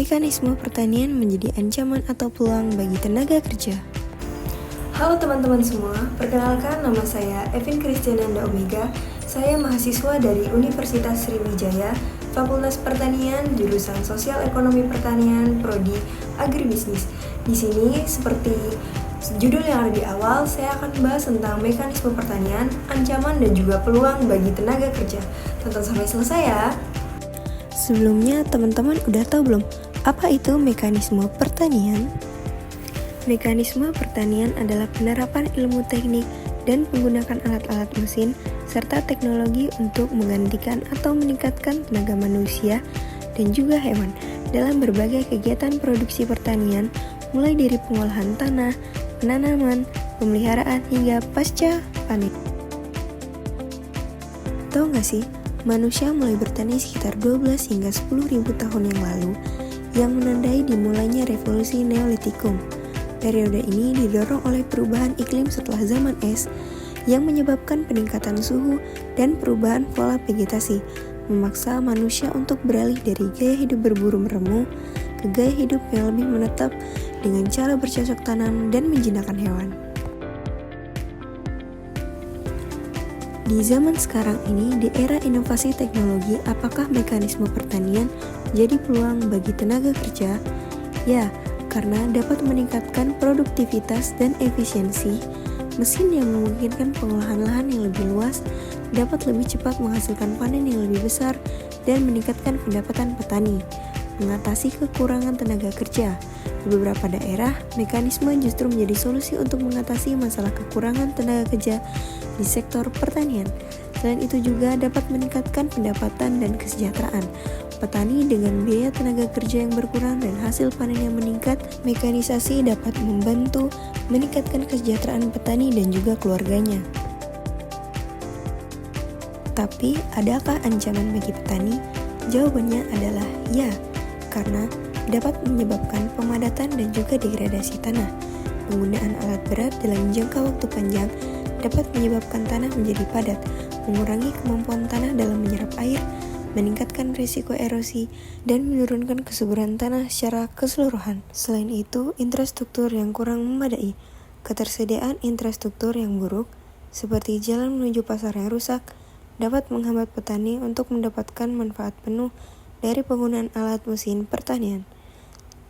mekanisme pertanian menjadi ancaman atau peluang bagi tenaga kerja. Halo teman-teman semua, perkenalkan nama saya Evin Christiananda Omega. Saya mahasiswa dari Universitas Sriwijaya, Fakultas Pertanian, jurusan Sosial Ekonomi Pertanian, Prodi Agribisnis. Di sini, seperti judul yang ada di awal, saya akan membahas tentang mekanisme pertanian, ancaman dan juga peluang bagi tenaga kerja. Tonton sampai selesai ya. Sebelumnya, teman-teman udah tahu belum apa itu mekanisme pertanian? Mekanisme pertanian adalah penerapan ilmu teknik dan menggunakan alat-alat mesin serta teknologi untuk menggantikan atau meningkatkan tenaga manusia dan juga hewan dalam berbagai kegiatan produksi pertanian, mulai dari pengolahan tanah, penanaman, pemeliharaan hingga pasca panen. Tahu nggak sih, manusia mulai bertani sekitar 12 hingga 10.000 tahun yang lalu, yang menandai dimulainya revolusi Neolitikum. Periode ini didorong oleh perubahan iklim setelah zaman es, yang menyebabkan peningkatan suhu dan perubahan pola vegetasi, memaksa manusia untuk beralih dari gaya hidup berburu meremu ke gaya hidup yang lebih menetap dengan cara bercocok tanam dan menjinakkan hewan. Di zaman sekarang ini, di era inovasi teknologi, apakah mekanisme pertanian jadi peluang bagi tenaga kerja? Ya, karena dapat meningkatkan produktivitas dan efisiensi. Mesin yang memungkinkan pengolahan lahan yang lebih luas, dapat lebih cepat menghasilkan panen yang lebih besar dan meningkatkan pendapatan petani. Mengatasi kekurangan tenaga kerja. Di beberapa daerah, mekanisme justru menjadi solusi untuk mengatasi masalah kekurangan tenaga kerja di sektor pertanian. Selain itu juga dapat meningkatkan pendapatan dan kesejahteraan petani dengan biaya tenaga kerja yang berkurang dan hasil panen yang meningkat. Mekanisasi dapat membantu meningkatkan kesejahteraan petani dan juga keluarganya. Tapi, adakah ancaman bagi petani? Jawabannya adalah ya, karena dapat menyebabkan pemadatan dan juga degradasi tanah. Penggunaan alat berat dalam jangka waktu panjang dapat menyebabkan tanah menjadi padat, mengurangi kemampuan tanah dalam menyerap air, meningkatkan risiko erosi, dan menurunkan kesuburan tanah secara keseluruhan. Selain itu, infrastruktur yang kurang memadai, ketersediaan infrastruktur yang buruk, seperti jalan menuju pasar yang rusak, dapat menghambat petani untuk mendapatkan manfaat penuh dari penggunaan alat mesin pertanian.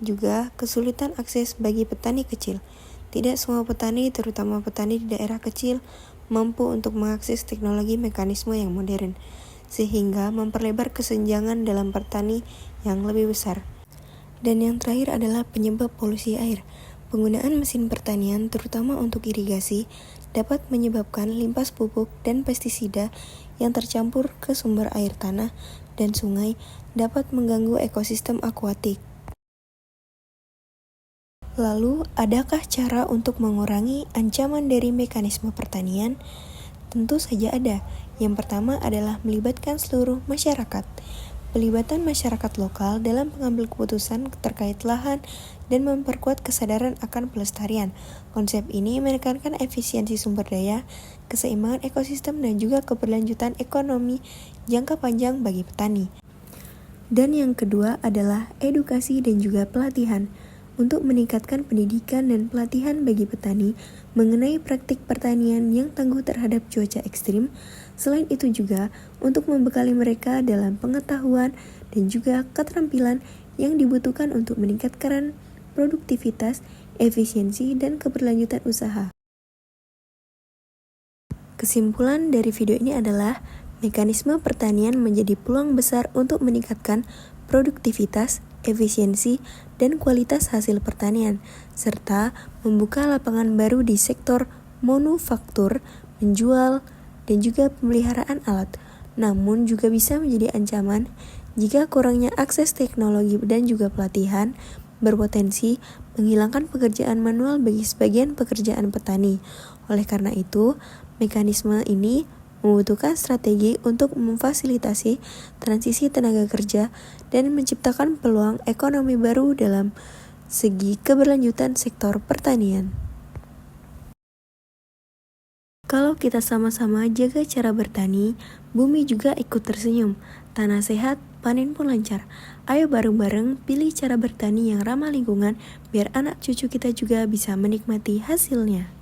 Juga, kesulitan akses bagi petani kecil. Tidak semua petani, terutama petani di daerah kecil, mampu untuk mengakses teknologi mekanisme yang modern, sehingga memperlebar kesenjangan dalam petani yang lebih besar. Dan yang terakhir adalah penyebab polusi air. Penggunaan mesin pertanian, terutama untuk irigasi, dapat menyebabkan limpas pupuk dan pestisida yang tercampur ke sumber air tanah dan sungai, dapat mengganggu ekosistem akuatik. Lalu, adakah cara untuk mengurangi ancaman dari mekanisme pertanian? Tentu saja ada. Yang pertama adalah melibatkan seluruh masyarakat. Pelibatan masyarakat lokal dalam pengambil keputusan terkait lahan dan memperkuat kesadaran akan pelestarian. Konsep ini menekankan efisiensi sumber daya, keseimbangan ekosistem, dan juga keberlanjutan ekonomi jangka panjang bagi petani. Dan yang kedua adalah edukasi dan juga pelatihan. Untuk meningkatkan pendidikan dan pelatihan bagi petani mengenai praktik pertanian yang tangguh terhadap cuaca ekstrim. Selain itu juga untuk membekali mereka dalam pengetahuan dan juga keterampilan yang dibutuhkan untuk meningkatkan produktivitas, efisiensi, dan keberlanjutan usaha. Kesimpulan dari video ini adalah mekanisme pertanian menjadi peluang besar untuk meningkatkan produktivitas, efisiensi, dan kualitas hasil pertanian, serta membuka lapangan baru di sektor manufaktur, menjual, dan juga pemeliharaan alat. Namun juga bisa menjadi ancaman jika kurangnya akses teknologi dan juga pelatihan berpotensi menghilangkan pekerjaan manual bagi sebagian pekerjaan petani. Oleh karena itu, mekanisme ini membutuhkan strategi untuk memfasilitasi transisi tenaga kerja dan menciptakan peluang ekonomi baru dalam segi keberlanjutan sektor pertanian. Kalau kita sama-sama jaga cara bertani, bumi juga ikut tersenyum. Tanah sehat, panen pun lancar. Ayo bareng-bareng pilih cara bertani yang ramah lingkungan biar anak cucu kita juga bisa menikmati hasilnya.